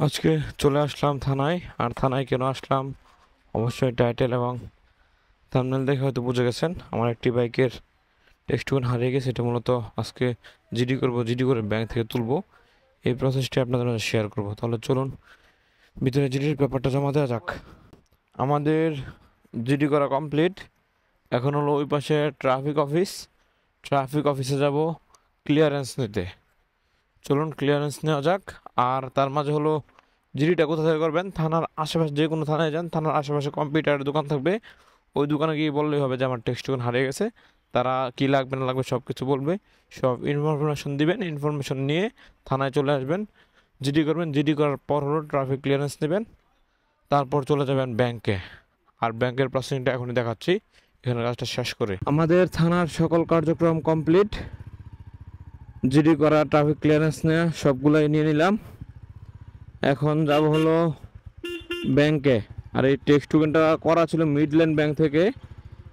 আজকে চলে আসলাম থানায়। আর থানায় কেন আসলাম অবশ্যই টাইটেল এবং থাম্বনেল দেখে হয়তো বুঝে গেছেন। আমার একটি বাইকের টেক্সটুন হারিয়ে গেছে, এটা মূলত আজকে জিডি করব, জিডি করে ব্যাংক থেকে তুলবো। এই প্রসেসটি আপনাদের মাঝে শেয়ার করব। তাহলে চলুন ভিতরে জিডির পেপারটা জমা দেওয়া যাক। আমাদের জিডি করা কমপ্লিট। এখন হলো ওই পাশে ট্রাফিক অফিস। ট্রাফিক অফিসে যাব ক্লিয়ারেন্স নিতে। চলুন ক্লিয়ারেন্স নেওয়া যাক। আর তার মাঝে হলো জিডিটা কোথা থেকে করবেন, থানার আশেপাশে যে কোনো থানায় যান, থানার আশেপাশে কম্পিউটারের দোকান থাকবে, ওই দোকানে গিয়ে বললেই হবে যে আমার টেক্সটুন হারিয়ে গেছে। তারা কি লাগবে না লাগবে সব কিছু বলবে, সব ইনফরমেশন দিবেন। ইনফরমেশন নিয়ে থানায় চলে আসবেন, জিডি করবেন। জিডি করার পর হলো ট্রাফিক ক্লিয়ারেন্স নেবেন, তারপর চলে যাবেন ব্যাংকে। আর ব্যাংকের প্রসেসিংটা এখনই দেখাচ্ছি, এখানে কাজটা শেষ করে। আমাদের থানার সকল কার্যক্রম কমপ্লিট। জিডি করা, ট্রাফিক ক্লিয়ারেন্স নেওয়া সবগুলাই নিয়ে নিলাম। এখন যাব হলো ব্যাংকে। আর এই টেক্সট টুকেনটা করা ছিল মিডল্যান্ড ব্যাংক থেকে।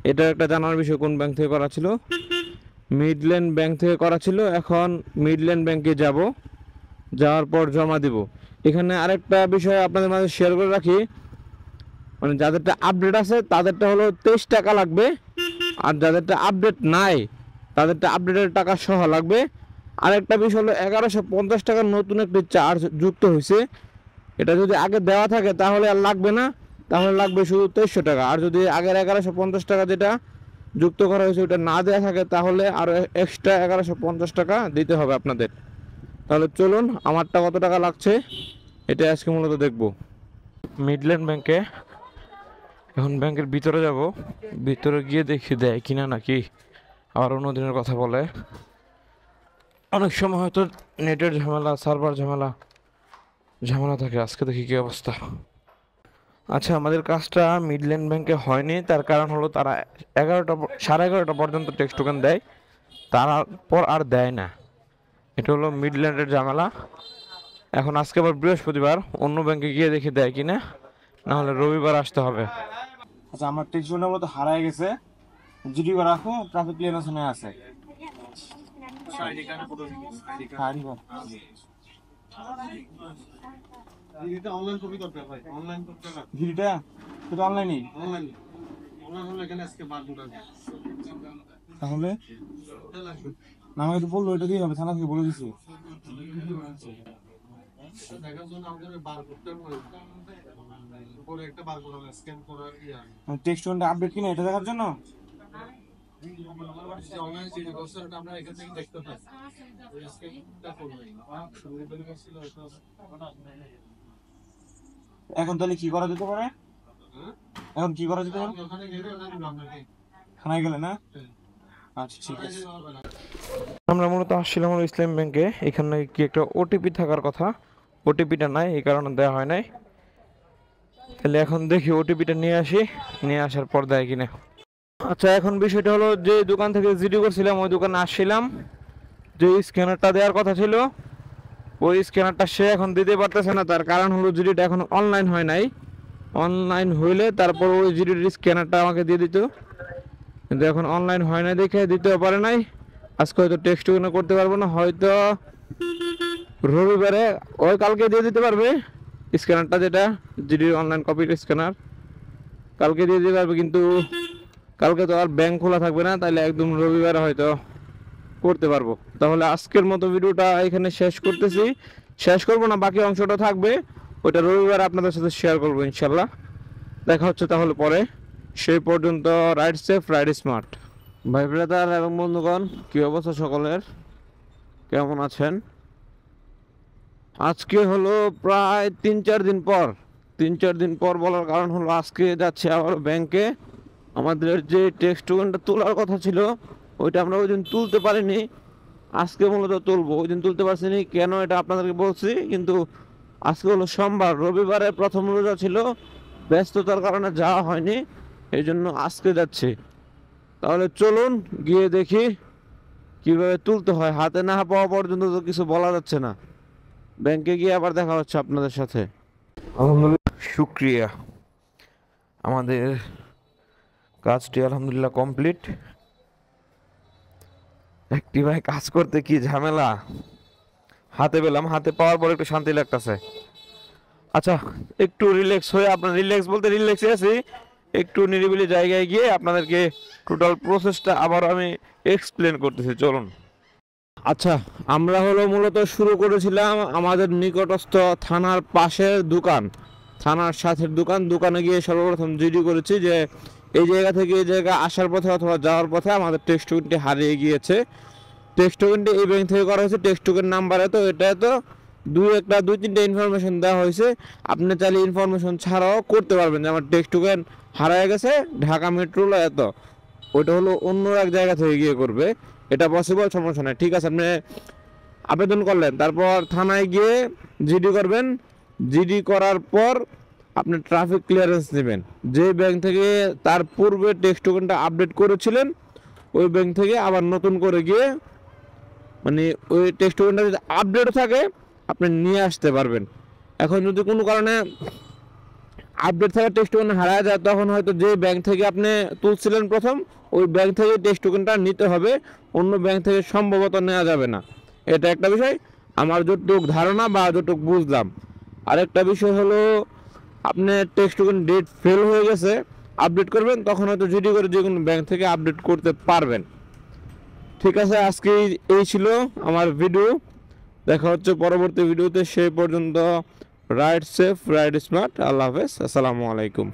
এটা একটা জানার বিষয়, কোন ব্যাংক থেকে করা ছিল। মিডল্যান্ড ব্যাংক থেকে করা ছিল। এখন মিডল্যান্ড ব্যাংকে যাব, যাওয়ার পর জমা দিব। এখানে আরেকটা বিষয় আপনাদের মাঝে শেয়ার করে রাখি, মানে যাদেরটা আপডেট আছে তাদেরটা হলো 23 টাকা লাগবে, আর যাদেরটা আপডেট নাই তাদেরটা আপডেটের টাকা সহ লাগবে। আরেকটা বিষয় হলো 1150 টাকার নতুন একটি চার্জ যুক্ত হয়েছে। এটা যদি আগে দেওয়া থাকে তাহলে আর লাগবে না, তাহলে লাগবে শুধু 2300 টাকা। আর যদি আগের 1150 টাকা যেটা যুক্ত করা হয়েছে ওটা না দেওয়া থাকে তাহলে আরও এক্সট্রা 1150 টাকা দিতে হবে আপনাদের। তাহলে চলুন আমারটা কত টাকা লাগছে এটা আজকে মূলত দেখব। মিডল্যান্ড ব্যাংকে এখন ব্যাংকের ভিতরে যাব। ভিতরে গিয়ে দেখি দেয় কিনা, নাকি আবার অন্য দিনের কথা বলে। অনেক সময় হয়তো নেটের ঝামেলা, সার্ভার ঝামেলা ঝামেলা থাকে। আজকে দেখি কি অবস্থা। আচ্ছা, আমাদের কাজটা মিডল্যান্ড ব্যাংকে হয়নি, তার কারণ হলো তারা 11টা 11:30 পর্যন্ত টেক্সট টোকেন দেয়, তারপর আর দেয় না। এটা হলো মিডল্যান্ডের ঝামেলা। এখন আজকে আবার বৃহস্পতিবার, অন্য ব্যাংকে গিয়ে দেখি দেয় কিনা, না হলে রবিবার আসতে হবে। আচ্ছা, আমার টেক্সটটা মতো হারায় গেছে। জিডি করা রাখো, ট্রাফিক ক্লিয়ারেন্স হয়ে আছে। অনলাইন কপি করতে হয়, অনলাইন করতে না, জিডিটা শুধু অনলাইনই। অনলাইন অনলাইন হলে এখানে আজকে বার দুটা তাহলে না, আমাকে তো বললো এটা দিয়ে হবে, থানা থেকে বলে দিছি। দেখার জন্য আমাদের বার করতে হবে, পরে একটা বার করা স্ক্যান করা ইয়া টেক্সটটা আপডেট কিনা এটা দেখার জন্য। অনলাইন যে ব্যবস্থাটা আমরা এখান থেকে দেখতে পাই, ওই স্ক্যানটা করবেন শুরু করে ছিল এটা। এখন তাহলে কি করা যেতে পারে? এখন কি করা যেতে পারে? ওখানে গেলে ওখানে আপনাকে থানায় গেলে না? আচ্ছা ঠিক আছে। আমরা মূলত আসছিলাম হলো ইসলাম ব্যাংকে। এখানে কি একটা ওটিপি থাকার কথা, ওটিপিটা নাই, এই কারণে দেওয়া হয় নাই। তাহলে এখন দেখি ওটিপিটা নিয়ে আসি, নিয়ে আসার পর দেয় কিনা। আচ্ছা, এখন বিষয়টা হলো যে দোকান থেকে জিডি করছিলাম ওই দোকানে আসছিলাম, যে স্ক্যানারটা দেওয়ার কথা ছিল ওই স্ক্যানারটা সে এখন দিতে পারতেছে না। তার কারণ হলো জিডিটা এখন অনলাইন হয় নাই। অনলাইন হইলে তারপর ওই জিডির স্ক্যানারটা আমাকে দিয়ে দিত, কিন্তু এখন অনলাইন হয় না দেখে দিতেও পারে নাই। আজকে হয়তো টেক্সট করতে পারবো না, হয়তো রবিবারে ওই কালকে দিয়ে দিতে পারবে স্ক্যানারটা, যেটা জিডির অনলাইন কপির স্ক্যানার কালকে দিয়ে দিতে পারবে। কিন্তু কালকে তো আর ব্যাংক খোলা থাকবে না, তাহলে একদম রবিবারে হয়তো করতে পারবো। তাহলে আজকের মতো ভিডিওটা এখানে শেষ করতেছি। শেষ করবো না, বাকি অংশটা থাকবে, ওইটা রবিবার আপনাদের সাথে শেয়ার করবো ইনশাল্লাহ। দেখা হচ্ছে তাহলে পরে। সেই পর্যন্ত রাইড সেফ, রাইড স্মার্ট। ভাই ব্রাদার এবং বন্ধুগণ, কি অবস্থা সকলের, কেমন আছেন? আজকে হলো প্রায় 3-4 দিন পর। 3-4 দিন পর বলার কারণ হলো আজকে যাচ্ছে আবার ব্যাংকে। আমাদের যে টেক্সট টোকেনটা তোলার কথা ছিল ওইটা আমরা ওই দিন তুলতে পারিনি, আজকে মূলত তুলবো। ওই দিন তুলতে পারছিনি কেন এটা আপনাদেরকে বলছি, কিন্তু আজকে হলো সোমবার, রবিবারে প্রথম রোজা ছিল, ব্যস্ততার কারণে যাওয়া হয়নি, এই জন্য আজকে যাচ্ছি। তাহলে চলুন গিয়ে দেখি কিভাবে তুলতে হয়। হাতে না পাওয়া পর্যন্ত তো কিছু বলা যাচ্ছে না। ব্যাংকে গিয়ে আবার দেখা হচ্ছে আপনাদের সাথে। আলহামদুলিল্লাহ, শুক্রিয়া, আমাদের কাজটি আলহামদুলিল্লাহ কমপ্লিট। একটি ভাই কাজ করতে কি ঝামেলা, হাতে পেলাম, হাতে পাওয়ার পর একটু শান্তি লাগতেছে। আচ্ছা, একটু রিল্যাক্স হয়ে, আপনার রিল্যাক্স বলতে রিল্যাক্সে আছি, একটু নিরিবিলি জায়গায় গিয়ে আপনাদেরকে টোটাল প্রসেসটা আবার আমি এক্সপ্লেন করতেছি, চলুন। আচ্ছা, আমরা হলো মূলত শুরু করেছিলাম আমাদের নিকটস্থ থানার পাশের দোকান, থানার সাথের দোকানে গিয়ে সর্বপ্রথম জিডি করেছি যে এই জায়গা থেকে এই জায়গা আসার পথে অথবা যাওয়ার পথে আমাদের টেক্সট টোকেনটি হারিয়ে গিয়েছে। টেক্সট টোকেনটি এই ব্যাংক থেকে করা হয়েছে, টেক্সট টোকেন নাম্বারে তো এটা তো দুই তিনটে ইনফরমেশন দেওয়া হয়েছে। আপনি চাইলে ইনফরমেশন ছাড়াও করতে পারবেন যে আমার টেক্সট টোকেন হারিয়ে গেছে ঢাকা মেট্রো এত, ওইটা হলো অন্য এক জায়গা থেকে গিয়ে করবে, এটা পসিবল, সমস্যা নেই। ঠিক আছে, আপনি আবেদন করলেন, তারপর থানায় গিয়ে জিডি করবেন। জিডি করার পর আপনি ট্রাফিক ক্লিয়ারেন্স নেবেন। যে ব্যাংক থেকে তার পূর্বে টেক্সট টোকেনটা আপডেট করেছিলেন ওই ব্যাংক থেকে আবার নতুন করে গিয়ে, মানে ওই টেক্সট টোকেনটা যদি আপডেট থাকে আপনি নিয়ে আসতে পারবেন। এখন যদি কোনো কারণে আপডেট থাকা টেক্সট টোকেন হারা যায়, তখন হয়তো যে ব্যাংক থেকে আপনি তুলছিলেন প্রথম ওই ব্যাংক থেকে টেক্সট টোকেনটা নিতে হবে, অন্য ব্যাংক থেকে সম্ভবত নেওয়া যাবে না। এটা একটা বিষয়, আমার যতটুক ধারণা বা যতটুক বুঝলাম। আরেকটা বিষয় হলো আপনি টেক্সট টোকেন ডেট ফেল হয়ে গেছে, আপডেট করবেন, তখন হয়তো জিডি করে যে কোনো ব্যাংক থেকে আপডেট করতে পারবেন। ঠিক আছে, আজকে এই ছিল আমার ভিডিও। দেখা হচ্ছে পরবর্তী ভিডিওতে, সেই পর্যন্ত রাইড সেফ, রাইড স্মার্ট, আল্লাহ হাফেজ, আসসালামু আলাইকুম।